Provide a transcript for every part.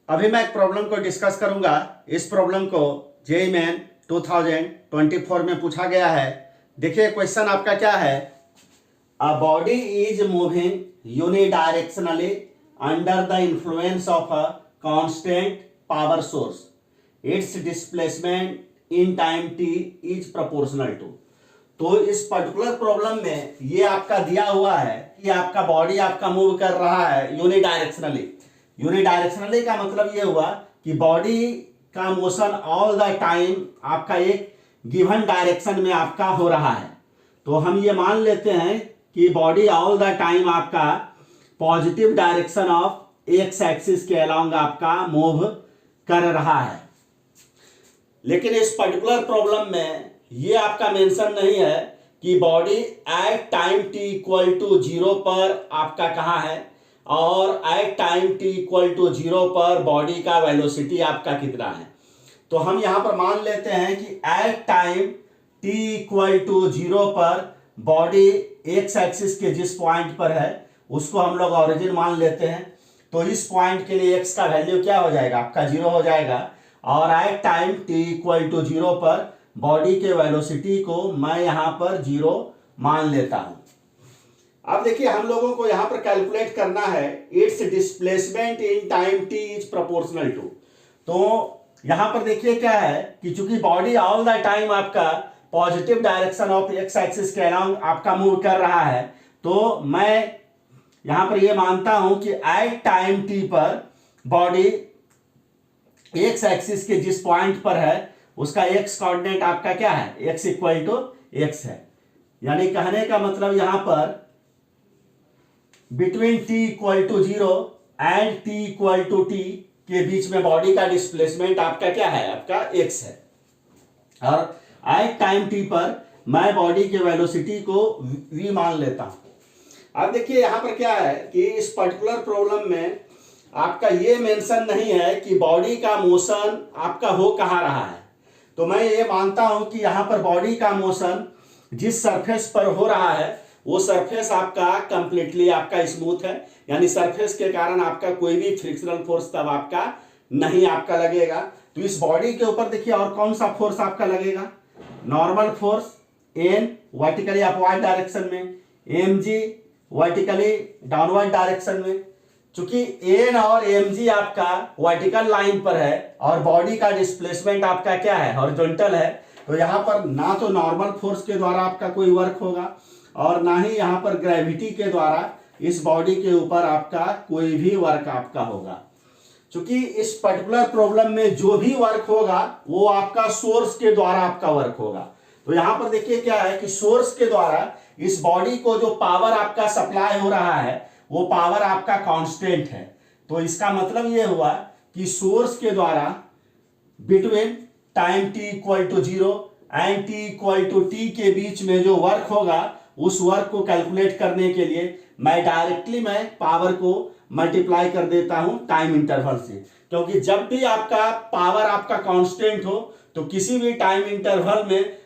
अभी मैं एक प्रॉब्लम को डिस्कस करूंगा। इस प्रॉब्लम को जेईई मेन 2024 में पूछा गया है। देखिए क्वेश्चन आपका क्या है। A body is moving unidirectionally under the influence of a constant power source. Its displacement in time T is proportional to. तो इस पर्टिकुलर प्रॉब्लम में ये आपका दिया हुआ है कि आपका बॉडी आपका मूव कर रहा है यूनिडायरेक्शनली। यूनिडायरेक्शनली का मतलब ये हुआ कि बॉडी का मोशन ऑल द टाइम आपका एक गिवन डायरेक्शन में आपका हो रहा है। तो हम ये मान लेते हैं कि बॉडी ऑल द टाइम आपका positive direction of X axis के अलोंग आपका मूव कर रहा है। लेकिन इस पर्टिकुलर प्रॉब्लम में ये आपका मेंशन नहीं है कि body at time T equal to 0 पर आपका कहाँ है और at time T equal to 0 पर बॉडी का वेलोसिटी आपका कितना है। तो हम यहां पर मान लेते हैं कि at time T equal to 0 पर बॉडी एक्स एक्सिस के जिस पॉइंट पर है उसको हम लोग ओरिजिन मान लेते हैं। तो इस पॉइंट के लिए एक्स का वैल्यू क्या हो जाएगा, आपका 0 हो जाएगा। और at time T equal to 0 पर बॉडी के वेलोसिटी को मैं यहां पर 0 मान लेता हूं। अब देखिए हम लोगों को यहां पर कैलकुलेट करना है it's displacement in time T is proportional to. तो यहां पर देखिए क्या है कि चूंकि बॉडी ऑल द टाइम आपका positive direction of X axis के अलोंग आपका मूव कर रहा है, तो मैं यहां पर यह मानता हूं कि एट टाइम टी पर बॉडी एक्स एक्सिस के जिस पॉइंट पर है उसका एक्स कोऑर्डिनेट आपका क्या है, एक्स इक्वल टू एक्स है। यानी कहने का मतलब यहां पर between T equal to 0 and T equal to T के बीच में बॉडी का डिस्प्लेसमेंट आपका क्या है, आपका एक्स है। और एट टाइम टी पर मैं बॉडी के वेलोसिटी को v मान लेता हूं। अब देखिए यहां पर क्या है कि इस पर्टिकुलर प्रॉब्लम में आपका ये मेंशन नहीं है कि बॉडी का मोशन आपका हो कहां रहा है। तो मैं ये मानता हूं कि यहां पर बॉडी का मोशन जिस सरफेस पर हो रहा है वो सरफेस आपका कंप्लीटली आपका स्मूथ है, यानी सरफेस के कारण आपका कोई भी फ्रिक्शनल फोर्स तब आपका नहीं आपका लगेगा। तो इस बॉडी के ऊपर देखिए और कौन सा फोर्स आपका लगेगा, normal force N vertically upward direction में, M G vertically downward direction में। चूंकि एन और एम जी आपका वर्टिकल लाइन पर है और बॉडी का डिस्प्लेसमेंट आपका क्या है, हॉरिजॉन्टल है, तो यहां पर ना तो नॉर्मल फोर्स के द्वारा आपका कोई वर्क होगा और ना ही यहां पर ग्रेविटी के द्वारा इस बॉडी के ऊपर आपका कोई भी वर्क आपका होगा। क्योंकि इस पर्टिकुलर प्रॉब्लम में जो भी वर्क होगा वो आपका सोर्स के द्वारा आपका वर्क होगा। तो यहां पर देखिए क्या है कि सोर्स के द्वारा इस बॉडी को जो पावर आपका सप्लाई हो रहा है वो पावर आपका कांस्टेंट है। तो इसका मतलब ये हुआ कि सोर्स के द्वारा between time T equal to 0 and T equal to T के बीच में जो वर्क होगा उस वर्क को कैलकुलेट करने के लिए मैं डायरेक्टली पावर को मल्टीप्लाई कर देता हूं टाइम इंटरवल से। क्योंकि जब भी आपका पावर आपका कांस्टेंट हो तो किसी भी टाइम इंटरवल में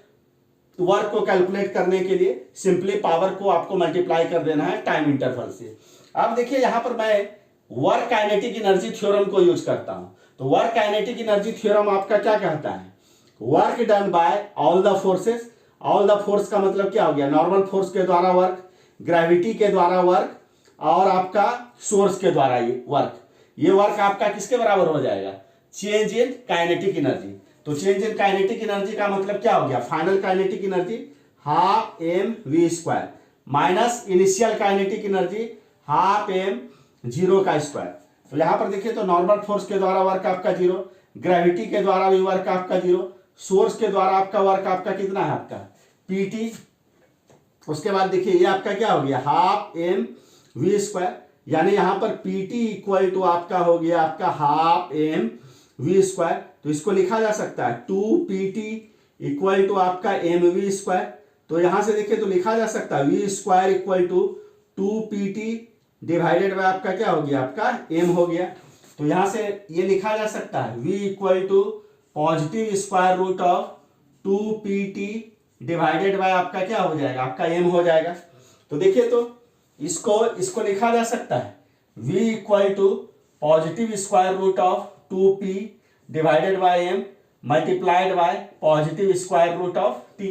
वर्क को कैलकुलेट करने के लिए सिंपली पावर को आपको मल्टीप्लाई कर देना है टाइम इंटरवल से। अब देखिए यहां पर मैं वर्क काइनेटिक एनर्जी थ्योरम को यूज करता हूं। तो वर्क काइनेटिक एनर्जी थ्योरम आपका क्या कहता है, work done by all the forces. All the force का मतलब क्या हो गया, नॉर्मल फोर्स के द्वारा वर्क, ग्रेविटी के द्वारा वर्क और आपका सोर्स के द्वारा ये वर्क आपका किसके बराबर हो जाएगा, चेंज इन काइनेटिक एनर्जी। तो चेंज इन काइनेटिक एनर्जी का मतलब क्या हो गया, final kinetic energy half M V square minus initial kinetic energy half M 0 का स्क्वायर। तो यहां पर देखिए तो नॉर्मल फोर्स के द्वारा वर्क आपका 0, ग्रेविटी के द्वारा भी वर्क आपका 0, सोर्स के द्वारा आपका वर्क आपका कितना है, आपका पीटी। उसके बाद देखिए ये आपका क्या हो गया, हाफ एम वी स्क्वायर, यानी यहां पर पीटी इक्वल टू आपका हो गया आपका हाफ एम वी स्क्वायर। तो इसको लिखा जा सकता है 2 पीटी इक्वल टू आपका एम वी स्क्वायर। तो यहां से देखिए तो लिखा जा सकता है V square equal to 2 PT divided by आपका क्या हो गया, आपका एम हो गया। तो यहां से ये लिखा जा सकता है V equal to positive square root of 2 PT divided by आपका क्या हो जाएगा, आपका एम हो जाएगा। तो देखिए तो इसको लिखा जा सकता है v equal to positive square root of 2p divided by m multiplied by positive square root of t।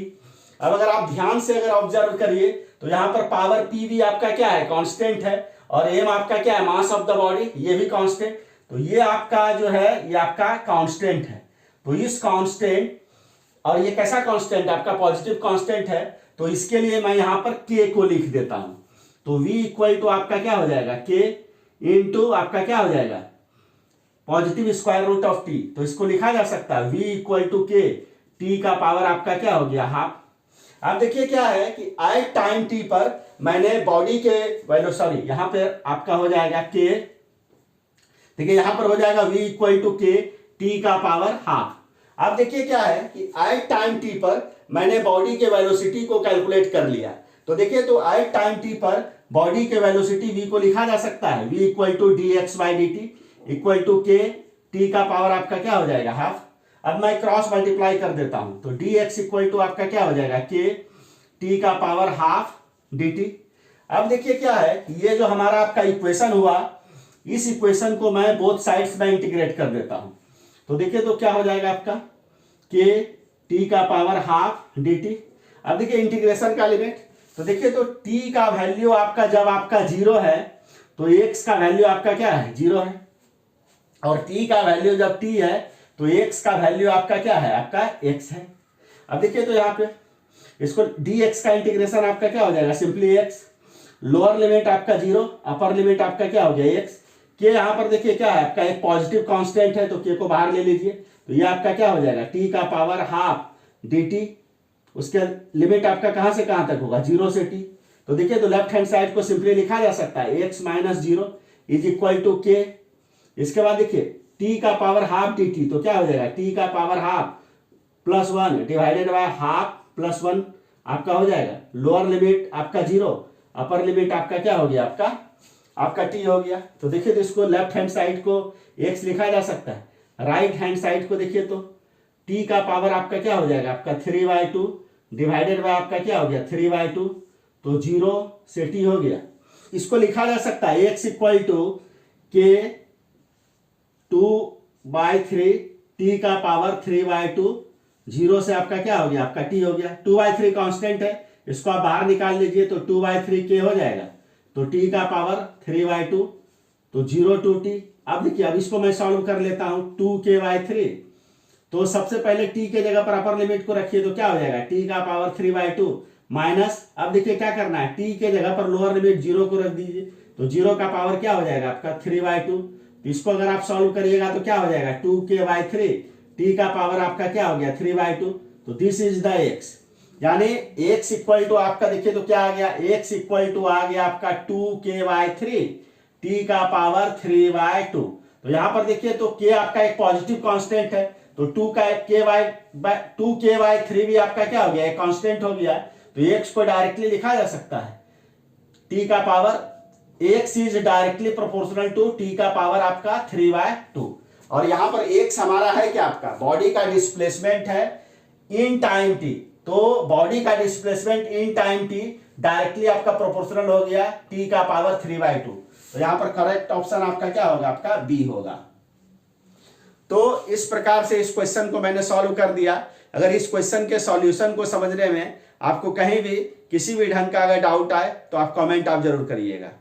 अब अगर आप ध्यान से अगर ऑब्जर्व करिए तो यहाँ पर पावर p भी आपका क्या है, कांस्टेंट है, और m आपका क्या है, मास ऑफ द बॉडी, ये भी कांस्टेंट। तो ये आपका जो है ये आपका कांस्टेंट है। तो इस कांस्टेंट, और ये कैसा कांस्टेंट है, आपका पॉजिटिव कांस्टेंट है, तो इसके लिए मैं यहां पर k को लिख देता हूं। तो v इक्वल टू आपका क्या हो जाएगा, k इंटू आपका क्या हो जाएगा, positive square root of t। तो इसको लिखा जा सकता है v equal to k, t का पावर आपका क्या हो गया, हाफ। अब देखिए क्या है कि एट टाइम t पर मैंने बॉडी के वैल्यू, सॉरी यहां पर आपका हो जाएगा k, देखिए यहां पर हो जाएगा v equal to k, t का पावर हाफ। अब देखिए क्या है कि एट टाइम t पर मैंने बॉडी के वेलोसिटी को कैलकुलेट कर लिया। तो देखिए तो एट टाइम t पर बॉडी के वेलोसिटी v को लिखा जा सकता है v equal to dx by dt equal to k, t का पावर आपका क्या हो जाएगा, हाफ। अब मैं क्रॉस मल्टीप्लाई कर देता हूं, तो dx इक्वल टू आपका क्या हो जाएगा, k, t का पावर हाफ dt। अब देखिए क्या है, ये जो हमारा आपका इक्वेशन हुआ, इस इक्वेशन को मैं बोथ साइड्स में इंटीग्रेट कर देता हूं। तो देखिए तो क्या हो जाएगा आपका k, t का पावर हाफ dt। अब देखिए इंटीग्रेशन का लिमिट, तो देखिए तो t का वैल्यू आपका जब आपका 0 है तो x का वैल्यू आपका क्या है, 0 है, और t का वैल्यू जब t है तो x का वैल्यू आपका क्या है, आपका x है। अब देखिए तो यहाँ पे इसको dx का इंटीग्रेशन आपका क्या हो जाएगा, सिंपली x, लोअर लिमिट आपका 0, अपर लिमिट आपका क्या हो गया, x। के यहाँ पर देखिए क्या है, आपका एक पॉजिटिव कांस्टेंट है, तो के को बाहर ले लीजिए, तो ये आपका क्या हो जाएगा, t का पावर हाफ dt। उसके लिमिट आपका कहां से कहां तक होगा, 0 से t। तो देखिए तो लेफ्ट हैंड साइड को सिंपली लिखा जा सकता है x minus 0 is equal to k। इसके बाद देखिए t का पावर हाफ dt, तो क्या हो जाएगा, t का power half plus 1 divided by half plus 1 आपका हो जाएगा। लोअर लिमिट आपका 0, अपर लिमिट आपका क्या हो गया, आपका t हो गया। तो देखिए तो इसको लेफ्ट हैंड साइड को x लिखा जा सकता है, राइट हैंड साइड को देखिए तो t का पावर आपका क्या हो जाएगा, आपका 3/2 डिवाइडेड बाय आपका क्या हो गया, 3/2, तो 0 से t हो गया। इसको लिखा जा सकता है x equal to k 2/3, t का पावर 3/2, 0 से आपका क्या हो गया, आपका t हो गया। 2/3 कांस्टेंट है, इसको आप बाहर निकाल लीजिए तो 2/3 k हो जाएगा, तो t का पावर 3/2, तो 0 to t। अब देखिए अब इसको मैं सॉल्व कर लेता हूं, 2k/3, तो सबसे पहले t के जगह पर अपर लिमिट को रखिए, तो क्या हो जाएगा, t का पावर 3/2 माइनस, अब देखिए क्या करना है, t के जगह पर लोअर लिमिट 0 को रख दीजिए, तो 0 का पावर क्या हो जाएगा, आपका 3/2। तो इसको अगर आप सॉल्व करिएगा तो क्या हो जाएगा, 2k/3, t का पावर आपका क्या हो गया, 3/2। तो दिस इज द x, यानी x इक्वल टू आपका देखिए तो क्या आ गया, x इक्वल टू आ गया आपका 2k/3, t का पावर 3/2। तो यहां पर देखिए तो k आपका एक पॉजिटिव कांस्टेंट है, तो 2k/3 भी आपका क्या हो गया, एक कांस्टेंट हो गया। तो x को डायरेक्टली लिखा जा सकता है, t का power, x is directly proportional to t का पावर आपका 3/2। और यहां पर x हमारा है क्या, आपका बॉडी का डिस्प्लेसमेंट है इन टाइम t। तो बॉडी का displacement in time t directly आपका प्रोपोर्शनल हो गया t का पावर 3/2। तो यहां पर करेक्ट ऑप्शन आपका क्या होगा, आपका बी होगा। तो इस प्रकार से इस क्वेश्चन को मैंने सॉल्व कर दिया। अगर इस क्वेश्चन के सॉल्यूशन को समझने में आपको कहीं भी किसी भी ढंग का अगर डाउट आए तो आप कमेंट आप जरूर करिएगा।